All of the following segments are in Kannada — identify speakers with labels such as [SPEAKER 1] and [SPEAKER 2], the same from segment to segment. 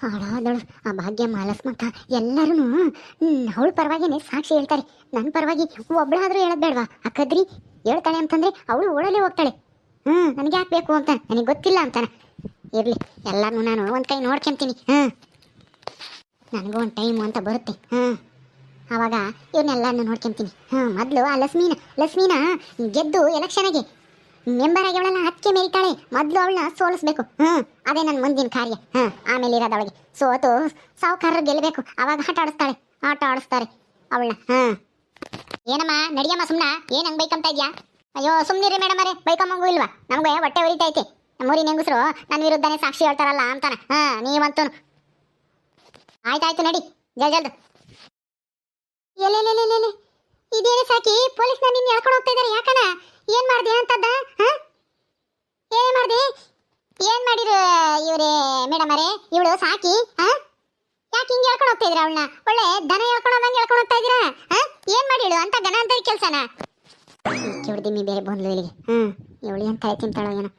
[SPEAKER 1] ಹಾಳಾದಳು ಆ ಭಾಗ್ಯ ಮಾಲಸ್ಮಕ್ಕ ಎಲ್ಲರೂ ಅವಳ ಪರವಾಗಿನೇ ಸಾಕ್ಷಿ ಹೇಳ್ತಾರೆ. ನನ್ನ ಪರವಾಗಿ ಒಬ್ಬಳಾದ್ರೂ ಹೇಳೋದು ಬೇಡವಾ? ಅಕ್ಕದ್ರಿ ಹೇಳ್ತಾಳೆ ಅಂತಂದ್ರೆ ಅವಳು ಓಡಲೇ ಹೋಗ್ತಾಳೆ. ನನಗೆ ಯಾಕೆ ಬೇಕು ಅಂತ ನನಗೆ ಗೊತ್ತಿಲ್ಲ ಅಂತಾನೆ. ಇರಲಿ, ಎಲ್ಲರೂ ನಾನು ಒಂದು ಕೈ ನೋಡ್ಕೊಂತೀನಿ. ನನಗೂ ಒಂದು ಟೈಮು ಅಂತ ಬರುತ್ತೆ. ಆವಾಗ ಇವನ್ನೆಲ್ಲನೂ ನೋಡ್ಕೊಂತೀನಿ. ಮೊದಲು ಆ ಲಕ್ಷ್ಮೀನ ಗೆದ್ದು ಎಲೆಕ್ಷನ್ಗೆ ಮೆಂಬರ್ ಆಗಿ ಅವಳೆಲ್ಲ ಹಚ್ಚೆ ಮೇರಿತಾಳೆ. ಮೊದಲು ಅವಳನ್ನ ಸೋಲಿಸ್ಬೇಕು. ಅದೇ ನನ್ನ ಮುಂದಿನ ಕಾರ್ಯ. ಆಮೇಲೆ ಇರೋದು ಅವಳಿಗೆ ಸೋತು ಸಾವುಕಾರರು ಗೆಲ್ಲಬೇಕು. ಆವಾಗ ಆಟ ಆಡಿಸ್ತಾರೆ ಅವಳನ್ನ. ಏನಮ್ಮ ನಡಿಯಮ್ಮ, ಸುಮ್ಮನ ಏನು ಹಂಗೆ ಬೈಕಂತ ಇದೆಯಾ? ಅಯ್ಯೋ ಸುಮ್ಮನಿರಿ ಮೇಡಮ್ ಅವರೇ, ಬೈಕಮ್ಮಂಗೂ ಇಲ್ವಾ? ನಮಗೆ ಹೊಟ್ಟೆ ಉರಿತೈತೆ. ನಮ್ಮೂರಿನ ಹೆಂಗಸರು ನನ್ನ ವಿರುದ್ಧನೇ ಸಾಕ್ಷಿ ಹೇಳ್ತಾರಲ್ಲ ಅಂತಾನೆ. ನೀವಂತೂ ಆಯ್ತಾಯ್ತು ನಡಿ ಜಲ್ದು. ಎಲ್ಲೆಲ್ಲೆಲ್ಲೆಲ್ಲೆ ಇದೇನು ಸಾಕಿ ಪೊಲೀಸ್ನ ನಿನ್ನ ಎಳ್ಕೊಂಡು ಹೋಗ್ತಾ ಇದ್ದಾರೆ. ಯಾಕಣ ಏನ್ ಮಾಡ್ದೆ ಅಂತದ್ದ? ಏನ್ ಮಾಡಿರು ಇವ್ರೆ ಮೇಡಮ್ ಅವರೇ? ಇವಳು ಸಾಕಿ ಯಾಕೆ ಹಿಂಗೆ ಹೇಳ್ಕೊಂಡು ಹೋಗ್ತಾ ಇದ್ರ ಅವಳನ್ನ? ಒಳ್ಳೆ ದನ ಹೇಳ್ಕೊಂಡು ಹೋದಂಗೆ ಹೇಳ್ಕೊಂಡು ಹೋಗ್ತಾ ಇದ್ದೀರಾ? ಏನ್ ಮಾಡಿಳು ಅಂತ ಗನ ಅಂತ ಕೆಲ್ಸನ? ಕಿಡ್ದಿಮ್ಮಿ ಬೇರೆ ಬಂದ್ಲು ಇಲ್ಲಿಗೆ. ಇವಳು ಏನ್ ಕಾಯಿ ತಿಂತಾಳೋ ಏನೋ.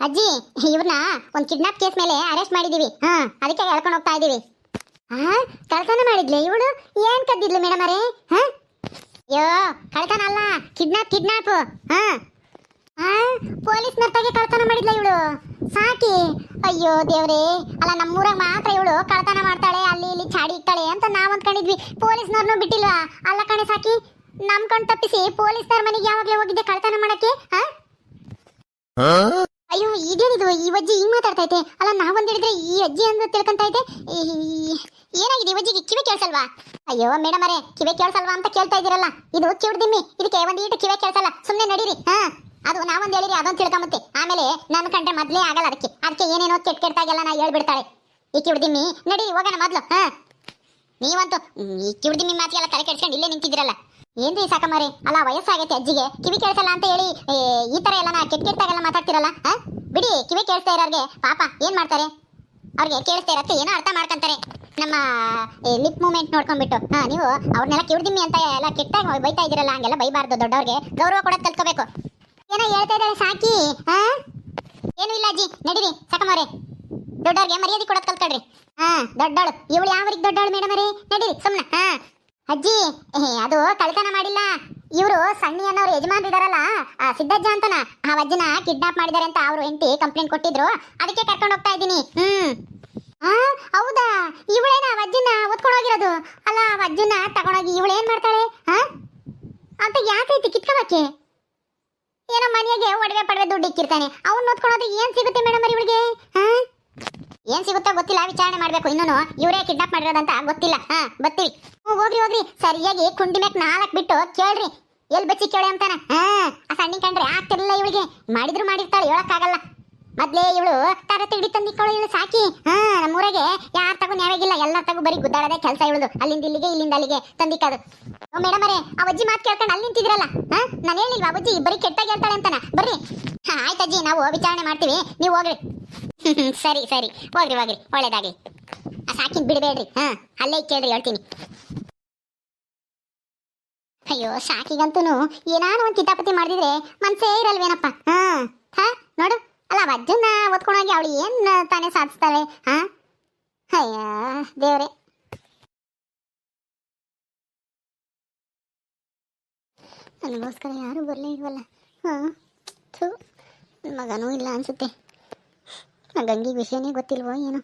[SPEAKER 1] ಅಜ್ಜಿ, ಇವ್ರನ್ನ ಒಂದು ಕಿಡ್ನಾಪ್ ಕೇಸ್ ಮೇಲೆ ಅರೆಸ್ಟ್ ಮಾಡಿದೀವಿ. ಅದಕ್ಕೆ ಹೇಳ್ಕೊಂಡು ಹೋಗ್ತಾ ಇದೀವಿ. ಕಳ್ತನ ಮಾಡಿದ್ಲೆ ಇವಳು? ಏನ್ ಕದ್ದಿದ್ಲು ಮೇಡಮ್ ಅವರೇ? ಅಯ್ಯೋ ಕಳ್ತನ ಅಲ್ಲ, ಕಿಡ್ನಾಪ್. ಪೊಲೀಸ್ ನರ್ತಾಗೆ ಕಳ್ತನ ಮಾಡಿದ್ಲ ಇವಳು ಸಾಕಿ. ಅಯ್ಯೋ ದೇವ್ರೇ, ಅಲ್ಲ ನಮ್ಮೂರಾಗ ಮಾತ್ರ ಇವಳು ಕಳ್ತನ ಮಾಡ್ತಾಳೆ, ಅಲ್ಲಿ ಇಲ್ಲಿ ಚಾಡಿ ಇಕ್ತಾಳೆ ಅಂತ ನಾವ್ ಅಂದ್ಕೊಂಡಿದ್ವಿ. ಪೊಲೀಸ್ನವ್ರನ್ನೂ ಬಿಟ್ಟಿಲ್ವಾ? ಅಲ್ಲ ಕಣೆ ಸಾಕಿ, ನಮ್ ಕಣ್ ತಪ್ಪಿಸಿ ಪೊಲೀಸ್ನವ್ರ ಮನೆಗೆ ಯಾವಾಗ್ಲೇ ಹೋಗಿದ್ದೆ ಕಳ್ತನ ಮಾಡಕ್ಕೆ? ಅಯ್ಯೋ ಇದೇನಿದು, ಈ ಅಜ್ಜಿ ಹಿಂಗ್ ಮಾತಾಡ್ತೈತೆ? ಅಲ್ಲ ನಾವೊಂದ್ ಹೇಳಿದ್ರೆ ಈ ಅಜ್ಜಿ ಅಂತ ತಿಳ್ಕೊಂತೈತೆ. ಏನಾಗಿದೆ ಇವಜ್ಜಿಗೆ? ಕಿವಿ ಕೇಳ್ಸಲ್ವಾ? ಅಯ್ಯೋ ಮೇಡಮ್ ಅವರೇ, ಕಿವಿ ಕೇಳ್ಸಲ್ವಾ ಅಂತ ಕೇಳ್ತಾ ಇದೀರಲ್ಲ, ಇದು ಕಿವಿಡ್ದಿಮ್ಮಿ, ಇದಕ್ಕೆ ಒಂದೀಟು ಕಿವಿ ಕೇಳ್ಸಲ್ಲ. ಸುಮ್ನೆ ನಡೀರಿ. ಅದು ನಾವೊಂದು ಹೇಳಿರಿ ಅದೊಂದು ತಿಳ್ಕೊಂಬತ್ತೆ. ಆಮೇಲೆ ನನ್ನ ಕಂಡ್ರೆ ಮೊದ್ಲೇ ಆಗಲ್ಲ. ಅದಕ್ಕೆ ಏನೇನೋ ಕೆಟ್ಟಾಗೆಲ್ಲ ನಾ ಹೇಳ್ಬಿಡ್ತಾಳೆ ಈ ಕಿವಿಡ್ದಿಮ್ಮಿ. ನಡೀರಿ ಹೋಗೋಣ ಮೊದ್ಲು. ನೀವಂತೂ ಈ ಕಿವಿಡ್ದಿಮ್ಮಿ ಮಾತಿಗೆಲ್ಲ ತಲೆ ಕೆಡ್ಸ್ಕೊಂಡು ಇಲ್ಲೇ ನಿಂತಿದ್ದೀರಲ್ಲ. ಏನ್ರಿ ಸಾಕಮ್ಮರಿ? ಅಲ್ಲ ವಯಸ್ಸಾಗೈತೆ ಅಜ್ಜಿಗೆ, ಕಿವಿ ಕೇಳಿಸಲ್ಲ ಅಂತ ಹೇಳಿ ಈ ತರ ಎಲ್ಲ ಕೆಟ್ಟಾಗೆಲ್ಲ ಮಾತಾಡ್ತಿರಲ್ಲ. ಬಿಡಿ, ಕಿವಿ ಕೇಳಿಸ್ತಾ ಇರೋರ್ಗೆ ಪಾಪ ಏನ್ ಮಾಡ್ತಾರೆ? ಅವ್ರಿಗೆ ಕೇಳಿಸ್ತಾ ಇರತ್ತೆ ಏನೋ ಅರ್ಥ ಮಾಡ್ಕೊಂತಾರೆ. ನಮ್ಮ ಲಿಪ್ ಮೂವ್ಮೆಂಟ್ ನೋಡ್ಕೊಂಡ್ಬಿಟ್ಟು ನೀವು ಅವ್ರನ್ನೆಲ್ಲ ಕಿವಿಡ್ದಿಮ್ಮಿ ಅಂತ ಎಲ್ಲ ಕೆಟ್ಟಾಗಿ ಬೈತಾ ಇದ್ದೀರಲ್ಲ. ಹಂಗೆಲ್ಲ ಬೈಬಾರ್ದು. ದೊಡ್ಡವ್ರಿಗೆ ಗೌರವ ಕೊಡೋದು ಕಲ್ತ್ಕೋಬೇಕು. ಏನೋ ಹೇಳ್ತಾ ಇದ್ದಾಳೆ ಸಾಕಿ. ಏನು ಇಲ್ಲ ಅಜ್ಜಿ, ನಡೀರಿ ಸಾಕಮ್ಮವ್ರೆ. ದೊಡ್ಡವ್ರಿಗೆ ಮರ್ಯಾದೆ ಕೊಡೋದು ಕಲ್ತ್ಕೊಳ್ರಿ. ದೊಡ್ಡವಳು ಇವಳು ಯಾವ್ರಿಗೆ ದೊಡ್ಡವಳು ಮೇಡಮ್ ಅವರೇ? ನಡೀರಿ ಸುಮ್ಮನೆ. ಅಜ್ಜಿ, ಅದು ಕಳ್ತನ ಮಾಡಿಲ್ಲ. ಇವರು ಸಣ್ಣಿ ಅನ್ನೋರು ಯಜಮಾನ್ರು ಇದಾರಲ್ಲ, ಸಿದ್ದಜ್ಜ ಅಂತನ, ಆ ಅಜ್ಜನ ಕಿಡ್ನಾಪ್ ಮಾಡಿದಾರೆ ಅಂತ ಅವ್ರು ಹೆಂಡತಿ ಕಂಪ್ಲೇಂಟ್ ಕೊಟ್ಟಿದ್ರು. ಅದಕ್ಕೆ ಕರ್ಕೊಂಡು ಹೋಗ್ತಾ ಇದ್ದೀನಿ. ಹೌದಾ? ಇವಳೇನ ಅಜ್ಜನ ಒತ್ಕೊಂಡು ಹೋಗಿರೋದು? ಅಲ್ಲ ಅಜ್ಜನ ತಗೊಂಡೋಗಿ ಇವಳೇನ್ ಮಾಡ್ತಾಳೆ ಅಂತ ಯಾಕೈತಿ ಕಿತ್ಕೋಬಕ್ಕೆ? ಏನೋ ಮನೆಗೆ ಒಡವೆ ಪಡವೆ ದುಡ್ಡು ಇಕ್ಕಿರ್ತಾನೆ, ಅವ್ನು ಓದ್ಕೊಳ್ಳೋದು ಏನ್ ಸಿಗುತ್ತೆ ಮೇಡಮ್ ಅವ್ರ ಇವಳಿಗೆ? ಏನ್ ಸಿಗುತ್ತೋ ಗೊತ್ತಿಲ್ಲ, ವಿಚಾರಣೆ ಮಾಡ್ಬೇಕು. ಇನ್ನೂ ಇವರೇ ಕಿಡ್ನಾಪ್ ಮಾಡಿರೋದಂತ ಗೊತ್ತಿಲ್ಲ. ಬರ್ತೀವಿ. ಹೋಗ್ರಿ ಸರಿಯಾಗಿ ಕುಂಡಿ ಮ್ಯಾಕ್ 4 ಬಿಟ್ಟು ಕೇಳ್ರಿ, ಎಲ್ಲಿ ಬಚ್ಚಿ ಕೇಳಿ ಅಂತಾನ. ಆ ಸಣ್ಣ ಕಂಡ್ರೆ ಆಗ್ತಿರ್ಲಿಲ್ಲ ಇವಳಿಗೆ. ಮಾಡಿದ್ರು ಮಾಡಿರ್ತಾಳೆ, ಹೇಳಕ್ಕಾಗಲ್ಲ. ಮೊದ್ಲೇ ಇವಳು ತರತೆ ಹಿಡಿ ತಂದಿಕ್ಕಳು ಇವಳು ಸಾಕಿ. ನಮ್ಮೂರಾಗೆ ಯಾರ ತಗೋ ನ್ಯಾವಾಗಿಲ್ಲ, ಎಲ್ಲರ ತಗೋ ಬರೀ ಗುದ್ದಾಡೋದೇ ಕೆಲಸ ಇವಳು. ಅಲ್ಲಿಂದ ಇಲ್ಲಿಗೆ ಇಲ್ಲಿಂದ ಅಲ್ಲಿಗೆ ತಂದಿಕ್ಕದು. ಮೇಡಮ್ ಅವರೇ, ಆ ಅಜ್ಜಿ ಮಾತು ಕೇಳ್ಕೊಂಡು ಅಲ್ಲಿ ನಿಂತಿದ್ರಲ್ಲ, ನಾನು ಹೇಳಿಲ್ವಾ ಅಜ್ಜಿ ಬರೀ ಕೆಟ್ಟಾಗಿ ಹೇಳ್ತಾಳೆ ಅಂತಾನ? ಬರ್ರಿ. ಆಯ್ತಜ್ಜಿ, ನಾವು ವಿಚಾರಣೆ ಮಾಡ್ತೀವಿ, ನೀವು ಹೋಗ್ರಿ. ಸರಿ ಹೋಗ್ರಿ ಒಳ್ಳೇದಾಗ್ಲಿ. ಆ ಸಾಕಿನ ಬಿಡಬೇಡ್ರಿ. ಅಲ್ಲೇ ಕೇಳ್ರಿ, ಹೇಳ್ತೀನಿ. ಅಯ್ಯೋ ಸಾಕಿಗಂತೂ ಏನಾನು ಒಂದು ಕಿತಾಪತಿ ಮಾಡಿದ್ರೆ ಮನ್ಸೇ ಇರಲ್ವೇನಪ್ಪ. ನೋಡು, ಅಲ್ಲ ಅಜ್ಜನ್ನ ಓದ್ಕೊಂಡೋಗಿ ಅವಳು ಏನ್ ತಾನೇ ಸಾಧಿಸ್ತಾಳೆ? ಅಯ್ಯ ದೇವ್ರೆ. ನನಗೋಸ್ಕರ ಯಾರು ಬರಲೇ ಇಲ್ವಲ್ಲ. ಮಗನೂ ಇಲ್ಲ ಅನ್ಸುತ್ತೆ. ಗಂಗಿಗೆ ವಿಷಯನೇ ಗೊತ್ತಿಲ್ವೋ ಏನೋ.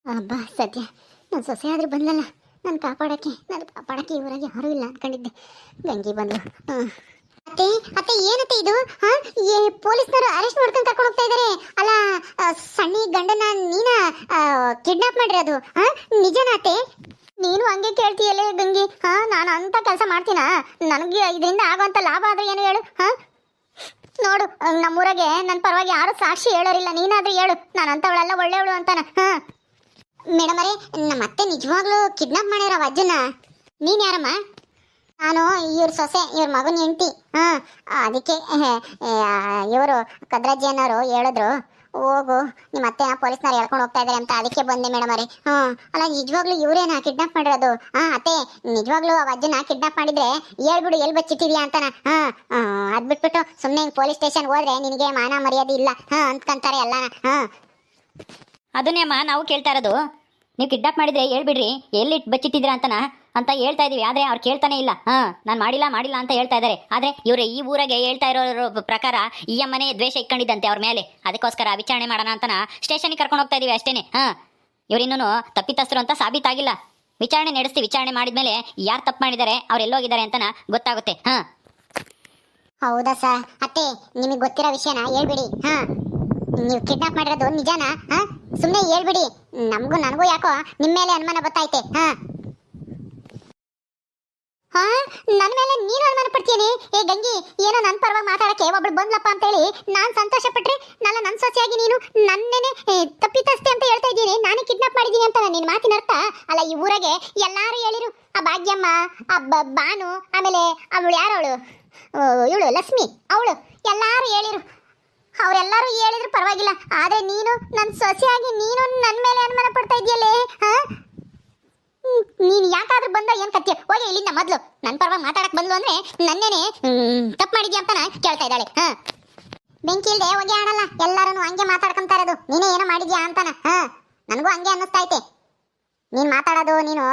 [SPEAKER 1] ಹಬ್ಬ ಸದ್ಯ ನನ್ನ ಸೊಸೆ ಆದ್ರೂ ಬಂದಲ್ಲ ನಾನು ಕಾಪಾಡಕ್ಕೆ ಇವರಾಗಿ ಯಾರೂ ಇಲ್ಲ ಅನ್ಕೊಂಡಿದ್ದೆ. ಗಂಗಿ ಬಂದ್ಲು. ಅತ್ತೆ ಏನತ್ತೆ ಇದು? ಪೊಲೀಸ್ನವರು ಅರೆಸ್ಟ್ ಮಾಡ್ಕೊಂಡು ಕರ್ಕೊಂಡು ಹೋಗ್ತಾ ಇದ್ದಾರೆ. ಅಲ್ಲ ಸಣ್ಣಿ ಗಂಡನ ನೀನ ಕಿಡ್ನಾಪ್ ಮಾಡಿರೋದು ನಿಜನಾ ಅತ್ತೆ? ನೀನು ಹಂಗೆ ಕೇಳ್ತೀಯಲ್ಲೇ ಗಂಗಿ. ನಾನು ಅಂತ ಕೆಲಸ ಮಾಡ್ತೀನಾ? ನನಗೆ ಇದರಿಂದ ಆಗುವಂತ ಲಾಭ ಆದ್ರೆ ಏನು ಹೇಳು? ನೋಡು, ನಮ್ಮೂರಾಗೆ ನನ್ನ ಪರವಾಗಿ ಯಾರು ಸಾಕ್ಷಿ ಹೇಳೋರಿಲ್ಲ, ನೀನಾದ್ರೂ ಹೇಳು. ನಾನು ಅಂತವಳೆಲ್ಲ ಒಳ್ಳೆಯವಳು ಅಂತಾನ. ಮೇಡಮ್ ಅವರೇ, ನಮ್ಮ ಅತ್ತೆ ನಿಜವಾಗ್ಲೂ ಕಿಡ್ನಾಪ್ ಮಾಡ್ಯಾರ ಅಜ್ಜನ. ನೀನ್ ಯಾರಮ್ಮ? ನಾನು ಇವ್ರ ಸೊಸೆ, ಇವ್ರ ಮಗನ ಹೆಂಡತಿ. ಅದಕ್ಕೆ ಇವರು ಕದ್ರಜ್ಜಿ ಅನ್ನೋರು ಹೇಳಿದ್ರು, ಹೋಗು ನಿಮ್ಮ ಅತ್ತೆ ಪೊಲೀಸ್ನವ್ರು ಹೇಳ್ಕೊಂಡು ಹೋಗ್ತಾ ಇದ್ದಾರೆ ಅಂತ. ಅದಕ್ಕೆ ಬಂದೆ ಮೇಡಮ್ ಅವರೇ. ಅಲ್ಲ ನಿಜವಾಗ್ಲೂ ಇವರೇನಾ ಕಿಡ್ನಾಪ್ ಮಾಡಿರೋದು? ಅತ್ತೆ ನಿಜವಾಗ್ಲೂ ಆ ಅಜ್ಜನ ಕಿಡ್ನಾಪ್ ಮಾಡಿದ್ರೆ ಹೇಳ್ಬಿಡು ಎಲ್ಲಿ ಬಚ್ಚಿಟ್ಟಿದ್ಯಾ ಅಂತಾನ. ಅದ್ ಬಿಟ್ಬಿಟ್ಟು ಸುಮ್ಮನೆ ಪೊಲೀಸ್ ಸ್ಟೇಷನ್ ಹೋದ್ರೆ ನಿನಗೆ ಮಾನ ಮರ್ಯಾದೆ ಇಲ್ಲ ಅಂದ್ಕೊಂತಾರೆ ಎಲ್ಲ.
[SPEAKER 2] ಅದನ್ನೇ ಅಮ್ಮ ನಾವು ಕೇಳ್ತಾ ಇರೋದು. ನೀವು ಕಿಡ್ನಾಪ್ ಮಾಡಿದ್ರೆ ಹೇಳ್ಬಿಡ್ರಿ, ಎಲ್ಲಿ ಬಚ್ಚಿಟ್ಟಿದ್ದೀರಾ ಅಂತ ಹೇಳ್ತಾ ಇದೀವಿ. ಆದರೆ ಅವ್ರು ಕೇಳ್ತಾನೆ ಇಲ್ಲ. ನಾನು ಮಾಡಿಲ್ಲ ಅಂತ ಹೇಳ್ತಾ ಇದ್ದಾರೆ. ಆದರೆ ಇವರು ಈ ಊರಾಗೆ ಹೇಳ್ತಾ ಇರೋ ಪ್ರಕಾರ ಈ ಅಮ್ಮನೇ ದ್ವೇಷ ಇಟ್ಕೊಂಡಿದ್ದಂತೆ ಅವ್ರ ಮೇಲೆ. ಅದಕ್ಕೋಸ್ಕರ ವಿಚಾರಣೆ ಮಾಡೋಣ ಅಂತ ಸ್ಟೇಷನ್ಗೆ ಕರ್ಕೊಂಡು ಹೋಗ್ತಾ ಇದೀವಿ ಅಷ್ಟೇನೆ. ಇವರಿನ್ನೂ ತಪ್ಪಿತಸ್ಥರು ಅಂತ ಸಾಬೀತಾಗಿಲ್ಲ. ವಿಚಾರಣೆ ನಡೆಸ್ತೀವಿ. ವಿಚಾರಣೆ ಮಾಡಿದ್ಮೇಲೆ ಯಾರು ತಪ್ಪು ಮಾಡಿದ್ದಾರೆ, ಅವ್ರು ಎಲ್ಲೋಗಿದ್ದಾರೆ ಅಂತ ಗೊತ್ತಾಗುತ್ತೆ.
[SPEAKER 1] ಹೌದಾ ಸರ್? ಅತ್ತೆ, ನಿಮಗೆ ಗೊತ್ತಿರೋ ವಿಷಯನ ಹೇಳ್ಬಿಡಿ. ನೀವು ಕಿಡ್ನಾಪ್ ಮಾಡಿರೋದು ನಿಜಾನಾ? ಸುಮ್ಮನೆ ಹೇಳ್ಬಿಡಿ. ನನಗೂ ಯಾಕೋ ನಿಮ್ಮ ಮೇಲೆ ಅನುಮಾನ ಗೊತ್ತಾಯ್ತೆ. ನನ್ನ ಮೇಲೆ ನೀನು ಅನುಮಾನ ಪಡ್ತೀನಿ? ಏ ಗಂಗಿ, ಏನೋ ನನ್ನ ಪರವಾಗಿ ಮಾತಾಡಕ್ಕೆ ಒಬ್ಳು ಬಂದ್ಲಪ್ಪ ಅಂತ ಹೇಳಿ ನಾನು ಸಂತೋಷ ಪಟ್ರೆ ನನ್ನ ಸೊಸೆಯಾಗಿ ನೀನು ನನ್ನೇನೆ ತಪ್ಪಿತಸ್ಥೆ ಅಂತ ಹೇಳ್ತಾ ಇದ್ದೀನಿ. ನಾನೇ ಕಿಡ್ನಾಪ್ ಮಾಡಿದ್ದೀನಿ ಅಂತ ನಿನ್ನ ಮಾತಿನ ಅರ್ಥ ಅಲ್ಲ. ಈ ಊರಾಗೆ ಎಲ್ಲಾರು ಹೇಳಿರು, ಆ ಭಾಗ್ಯಮ್ಮ, ಆ ಬಾನು, ಆಮೇಲೆ ಅವಳು ಯಾರವಳು, ಇವಳು ಲಕ್ಷ್ಮಿ, ಅವಳು ಎಲ್ಲಾರು ಹೇಳಿರು. ಅವರೆಲ್ಲರೂ ಹೇಳಿದ್ರು ಪರವಾಗಿಲ್ಲ. ಆದ್ರೆ ನೀನು ನನ್ನ ಸೊಸೆಯಾಗಿ ನೀನು ನನ್ನ ಮೇಲೆ ಅನುಮಾನ ಪಡ್ತಾ ಇದೆಯಲ್ಲೇ. ನೀನು ಯಾಕಾದ್ರೂ ಬಂದ ಏನ್ ಕತ್ತೀಯ? ಹೋಗಿ ಇಲ್ಲಿಂದ ಮೊದ್ಲು. ನನ್ನ ಪರವಾಗಿ ಮಾತಾಡಕ್ ಬಂದ್ಲು ಅಂದ್ರೆ ನನ್ನೇನೆ ತಪ್ಪು ಮಾಡಿದ್ಯಾ ಅಂತ ಕೇಳ್ತಾ ಇದ್ದಾಳೆ. ಬೆಂಕಿ ಇಲ್ದೆ ಹೋಗಿ ಆಡಲ್ಲ. ಎಲ್ಲಾರು ಹಂಗೆ ಮಾತಾಡ್ಕೊಂತ ಇರೋದು ನೀನೇ ಏನೋ ಮಾಡಿದ್ಯಾ ಅಂತಾನ. ನನಗೂ ಹಂಗೆ ಅನ್ನಿಸ್ತಾ ಐತೆ ನೀನ್ ಮಾತಾಡೋದು. ನೀನು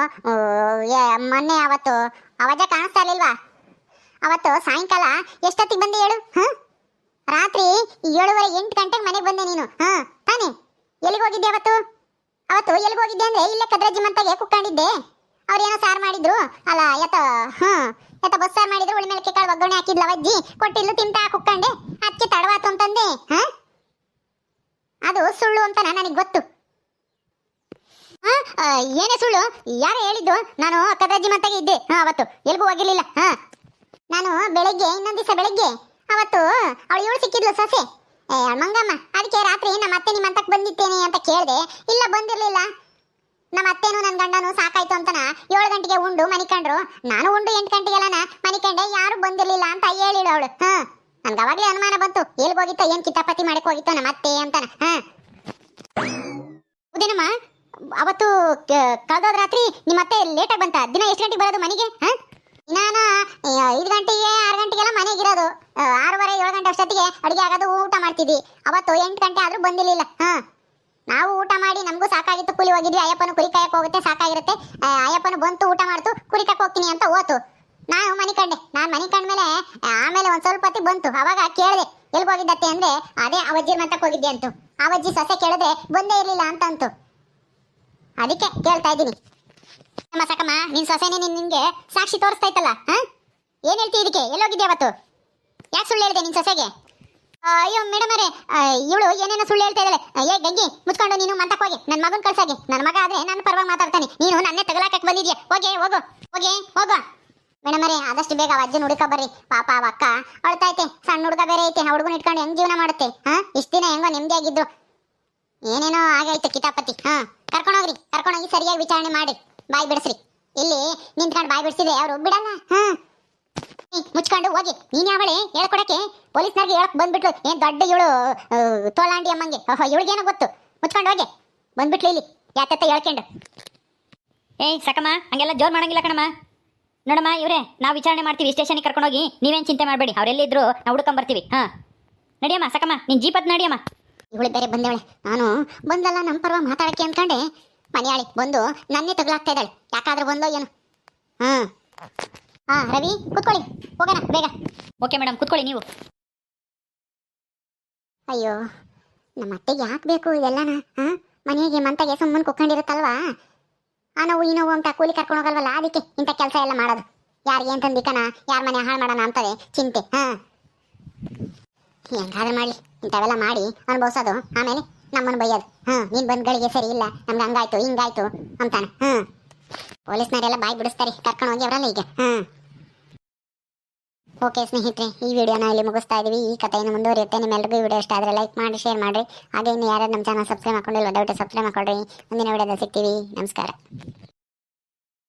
[SPEAKER 1] ಮೊನ್ನೆ ಅವತ್ತು ಅವಾಜ ಕಾಣಿಸ್ತಾ ಇರ್ಲಿಲ್ವಾ? ಅವತ್ತು ಸಾಯಂಕಾಲ ಎಷ್ಟೊತ್ತಿಗೆ ಬಂದೆ ಹೇಳು? ರಾತ್ರಿ 7:30 8 ಗಂಟೆಗೆ ಮನೆಗೆ ಬಂದೆ ನೀನು. ತಾನೇ? ಎಲ್ಲಿಗೆ ಹೋಗಿದ್ದೆ ಅವತ್ತು ಎಲ್ಲಿಗೆ ಹೋಗಿದ್ದೆ ಅಂದ್ರೆ ಇಲ್ಲೇ ಕದ್ರಜ್ಜಿ ಮಂತಾಗೆ ಕುಕ್ಕೊಂಡಿದ್ದೆ. ಅವ್ರೇನೋ ಸಾರು ಮಾಡಿದ್ರು ಅಲ್ಲ, ಎತ್ತ ಬಸ್ ಸಾರು ಮಾಡಿದ್ರು. ಉಳಿ ಮೇಲೆ ಕಾಳು ಒಗ್ಗರಣೆ ಹಾಕಿದ್ಲ ಅಜ್ಜಿ, ಕೊಟ್ಟಿದ್ಲು, ತಿಂತಾ ಕುಕ್ಕೊಂಡೆ. ಅದಕ್ಕೆ ತಡವಾತು ಅಂತಂದೆ. ಅದು ಸುಳ್ಳು ಅಂತ ನನಗೆ ಗೊತ್ತು. ಏನೇ ಸುಳ್ಳು? ಯಾರು ಹೇಳಿದ್ದು? ನಾನು ಕದ್ರಜ್ಜಿ ಮಂತಾಗೆ ಇದ್ದೆ ಅವತ್ತು, ಎಲ್ಗೂ ಹೋಗಿರ್ಲಿಲ್ಲ. ನಾನು ಬೆಳಗ್ಗೆ, ಇನ್ನೊಂದು ದಿವಸ ಬೆಳಗ್ಗೆ ಅವತ್ತು ಇವಳು ಸಿಕ್ಕಿದ್ಲು ಸೊಸೆ, ಮಂಗಮ್ಮ. ಅದಕ್ಕೆ ರಾತ್ರಿ ನಮ್ಮ ಅತ್ತೆ ನಿಮ್ಮ ಅಂತಕ್ಕೆ ಬಂದಿದ್ದೇನೆ ಅಂತ ಕೇಳಿದೆ. ಇಲ್ಲ, ಬಂದಿರಲಿಲ್ಲ. ನಮ್ಮ ಅತ್ತೆನೂ ನನ್ನ ಗಂಡನೂ ಸಾಕಾಯ್ತು ಅಂತನ 7 ಗಂಟೆಗೆ ಉಂಡು ಮನಿಕೊಂಡ್ರು. ನಾನು ಉಂಡು 8 ಗಂಟೆಗೆಲ್ಲ ಮನಿಕೊಂಡೆ. ಯಾರು ಬಂದಿರಲಿಲ್ಲ ಅಂತ ಹೇಳಿಳು ಅವಳು. ನನ್ಗೆ ಅವಾಗಲೇ ಅನುಮಾನ ಬಂತು, ಎಲ್ಗೆ ಹೋಗಿತ್ತೋ, ಏನ್ ಕಿತಾಪತಿ ಮಾಡಕ್ಕೆ ಹೋಗಿತ್ತೋ ನಮ್ಮ ಅತ್ತೆ ಅಂತನ. ಹೌದೇನಮ್ಮ? ಅವತ್ತು ಕಳೆದೋದ ರಾತ್ರಿ ನಿಮ್ಮ ಅತ್ತೆ ಲೇಟಾಗಿ ಬಂತ. ದಿನ ಎಷ್ಟು ಗಂಟೆಗೆ ಬರೋದು ಮನೆಗೆ? ನಾನು 5 ಗಂಟೆಗೆ 6 ಗಂಟೆಗೆಲ್ಲ ಮನೆಗಿರೋದು. 6:30 7 ಗಂಟೆ ಅಷ್ಟೊತ್ತಿಗೆ ಅಡುಗೆ ಆಗೋದು, ಊಟ ಮಾಡ್ತಿದ್ವಿ. ಅವತ್ತು 8 ಗಂಟೆ ಆದ್ರೂ ಬಂದಿರಲಿಲ್ಲ. ನಾವು ಊಟ ಮಾಡಿ ನಮಗೂ ಸಾಕಾಗಿತ್ತು, ಕೂಲಿ ಹೋಗಿದ್ವಿ. ಅಯ್ಯಪ್ಪನು ಕುರಿ ಕಾಯಕ್ಕೆ ಹೋಗುತ್ತೆ, ಸಾಕಾಗಿರುತ್ತೆ. ಅಯ್ಯಪ್ಪನು ಬಂತು, ಊಟ ಮಾಡ್ತು, ಕುರಿ ಕಾಯಕ್ಕೆ ಹೋಗ್ತೀನಿ ಅಂತ ಹೋತು. ನಾನು ಮನಿಕಂಡೆ. ನಾನು ಮನಿಕಂಡ್ಮೇಲೆ ಆಮೇಲೆ ಒಂದ್ ಸ್ವಲ್ಪ ಹೊತ್ತಿಗೆ ಬಂತು. ಅವಾಗ ಕೇಳಿದೆ, ಎಲ್ಗೆ ಹೋಗಿದ್ದತ್ತೆ ಅಂದ್ರೆ ಅದೇ ಅವಜ್ಜಿ ಮಂತಕ್ಕೆ ಹೋಗಿದ್ದೆ ಅಂತು. ಅವಜ್ಜಿ ಸೊಸೆ ಕೇಳಿದ್ರೆ ಬಂದೇ ಇರಲಿಲ್ಲ ಅಂತಂತು. ಅದಕ್ಕೆ ಕೇಳ್ತಾ ಇದ್ದೀನಿ. ಸಕಮ್ಮ, ನಿನ್ ಸೊಸೆನೇ ನಿನ್ಗೆ ಸಾಕ್ಷಿ ತೋರಿಸ್ತಾ ಇತ್ತಲ್ಲ. ಏನ್ ಹೇಳ್ತಿ ಇದಕ್ಕೆ? ಎಲ್ಲೋಗಿದ್ದೆ ಅವತ್ತು? ಯಾಕೆ ಸುಳ್ಳು ಹೇಳಿದೆ ನಿನ್ ಸೊಸೆಗೆ? ಅಯ್ಯೋ ಮೇಡಮ್ ಅವರೇ, ಇವಳು ಏನೇನೋ ಸುಳ್ಳು ಹೇಳ್ತಾ ಇದ್ದಾಳೆ. ಏ ಗಂಗಿ, ಮುಚ್ಕೊಂಡು ನೀನು ಮಂತಕ್ಕೆ ಹೋಗಿ. ನನ್ನ ಮಗನ ಕಳ್ಸಾಗಿ. ನನ್ನ ಮಗ ಆದ್ರೆ ನನ್ನ ಪರವಾಗಿ ಮಾತಾಡ್ತಾನೆ. ನೀನು ನನ್ನೇ ತಗಲಾಕಕ್ಕೆ ಬಂದಿದ್ಯಾ? ಹೋಗು ಮೇಡಮ್ ಅವರೇ, ಆದಷ್ಟು ಬೇಗ ಅಜ್ಜನ ಹುಡುಕ ಬರ್ರಿ. ಪಾಪ ಅವ ಅಕ್ಕ ಅಳ್ತೈತೆ. ಸಣ್ಣ ಹುಡುಗ ಬೇರೆ ಐತೆ. ಆ ಹುಡುಗನ ಇಟ್ಕೊಂಡು ಹೆಂಗ್ ಜೀವನ ಮಾಡುತ್ತೆ? ಇಷ್ಟ ದಿನ ಹೆಂಗೋ ನೆಮ್ಮದಿ ಆಗಿದ್ರು, ಏನೇನೋ ಆಗೈತೆ ಕಿತಾಪತಿ. ಕರ್ಕೊಂಡೋಗಿ ಸರಿಯಾಗಿ ವಿಚಾರಣೆ ಮಾಡಿ ಬಾಯಿ ಬಿಡಿಸ್ರಿ. ಇಲ್ಲಿ ನಿಂತ್ಕೊಂಡು ಬಾಯಿ ಬಿಡಿಸಿದ್ರೆ ಅವರು ಬಿಡಲ್ಲ. ಮುಚ್ಕೊಂಡು ಹೋಗಿ. ನೀನ್ ಯಾವಳೆ ಹೇಳ್ಕೊಡಕ್ಕೆ? ಪೊಲೀಸ್ನವ್ರಿಗೆ ಹೇಳಕ್ ಬಂದ್ಬಿಟ್ಲು. ಏನ್ ದೊಡ್ಡ ಇವಳು ತೋಲಾಂಡಿ ಅಮ್ಮಂಗೆ. ಇವಳಿಗೇನೋ ಗೊತ್ತು. ಮುಚ್ಕೊಂಡು ಹೋಗಿ ಬಂದ್ಬಿಟ್ಲು ಇಲ್ಲಿ ಯಾತ ಹೇಳ್ಕೊಂಡು.
[SPEAKER 2] ಸಕಮ್ಮ, ಹಂಗೆಲ್ಲ ಜೋರ್ ಮಾಡಂಗಿಲ್ಲ ಕಣಮ್ಮ. ನೋಡಮ್ಮ ಇವ್ರೆ, ನಾವು ವಿಚಾರಣೆ ಮಾಡ್ತೀವಿ. ಸ್ಟೇಷನ್ಗೆ ಕರ್ಕೊಂಡೋಗಿ ನೀವೇನು ಚಿಂತೆ ಮಾಡಬೇಡಿ. ಅವರೆಲ್ಲಿದ್ರು ನಾವು ಹುಡ್ಕೊಂಬರ್ತೀವಿ. ನಡಿಯಮ್ಮ ಸಕಮ್ಮ, ನಿನ್ ಜೀಪತ್ ನಡಿಯಮ್ಮ.
[SPEAKER 1] ಇವಳು ಬೇರೆ ಬಂದವಳೆ. ನಾನು ಬಂದಲ್ಲ ನಮ್ಮ ಪರವಾಗಿ ಮಾತಾಡಕ್ಕೆ ಅಂದ್ಕೊಂಡೆ. ಮನೆಯಾಳಿ ಬಂದು ನನ್ನೇ ತಗಲಾಗ್ತಾ ಇದ್ದಾಳೆ. ಯಾಕಾದ್ರೂ ಬಂದೋ ಏನು? ರವಿ, ಕುತ್ಕೊಳ್ಳಿ, ಹೋಗೋಣ ಬೇಗ.
[SPEAKER 2] ಓಕೆ ಮೇಡಮ್, ಕುತ್ಕೊಳ್ಳಿ ನೀವು.
[SPEAKER 1] ಅಯ್ಯೋ, ನಮ್ಮ ಅತ್ತೆಗೆ ಯಾಕೆ ಬೇಕು ಇದೆಲ್ಲನ? ಮನೆಗೆ ಮಂತಾಗೆ ಸುಮ್ಮನೆ ಕುತ್ಕೊಂಡಿರುತ್ತಲ್ವಾ? ನಾವು ಈ ನೋವು ಅಂತ ಕೂಲಿ ಕರ್ಕೊಂಡು ಹೋಗಲ್ವಲ್ಲ, ಅದಕ್ಕೆ ಇಂಥ ಕೆಲಸ ಎಲ್ಲ ಮಾಡೋದು. ಯಾರಿಗೆ ಏನು ತಂದಿಕನ, ಯಾರ ಮನೆ ಹಾಳು ಮಾಡೋಣ ಅಂತದೆ ಚಿಂತೆ. ಹೆಂಗಾದ್ರೂ ಮಾಡಲಿ, ಇಂಥವೆಲ್ಲ ಮಾಡಿ ಅನುಭವಿಸೋದು, ಆಮೇಲೆ ನಮ್ಮನ್ನು ಬೈಯೋದು. ನೀನು ಬಂದ್ಗಳಿಗೆ ಸರಿ ಇಲ್ಲ, ನಮ್ಗೆ ಹಂಗಾಯ್ತು ಹಿಂಗಾಯ್ತು ಅಂತಾನೆ. ಪೊಲೀಸ್ನವರೆಲ್ಲ ಬಾಯಿ ಬಿಡಿಸ್ತಾರೆ, ಕರ್ಕೊಂಡು ಹೋಗಿ ಅವರಲ್ಲ ಈಗ. ಓಕೆ ಸ್ನೇಹಿತರೆ, ಈ ವಿಡಿಯೋನ ಇಲ್ಲಿ ಮುಗಿಸ್ತಾ ಇದೀವಿ. ಈ ಕಥೆಯನ್ನು ಮುಂದುವರಿಯುತ್ತೆ. ನಿಮ್ಮೆಲ್ಲರಿಗೂ ಈ ವಿಡಿಯೋ ಇಷ್ಟ ಆದರೆ ಲೈಕ್ ಮಾಡಿ, ಶೇರ್ ಮಾಡಿರಿ. ಹಾಗೆ ಇನ್ನು ಯಾರು ನಮ್ಮ ಚಾನಲ್ ಸಬ್ಸ್ಕ್ರೈಬ್ ಮಾಡ್ಕೊಂಡಿಲ್ಲ, ದಯವಿಟ್ಟು ಸಬ್ಸ್ಕ್ರೈಬ್ ಮಾಡ್ಕೊಳ್ರಿ. ಮುಂದಿನ ವಿಡಿಯೋದಲ್ಲಿ ಸಿಗ್ತೀವಿ. ನಮಸ್ಕಾರ.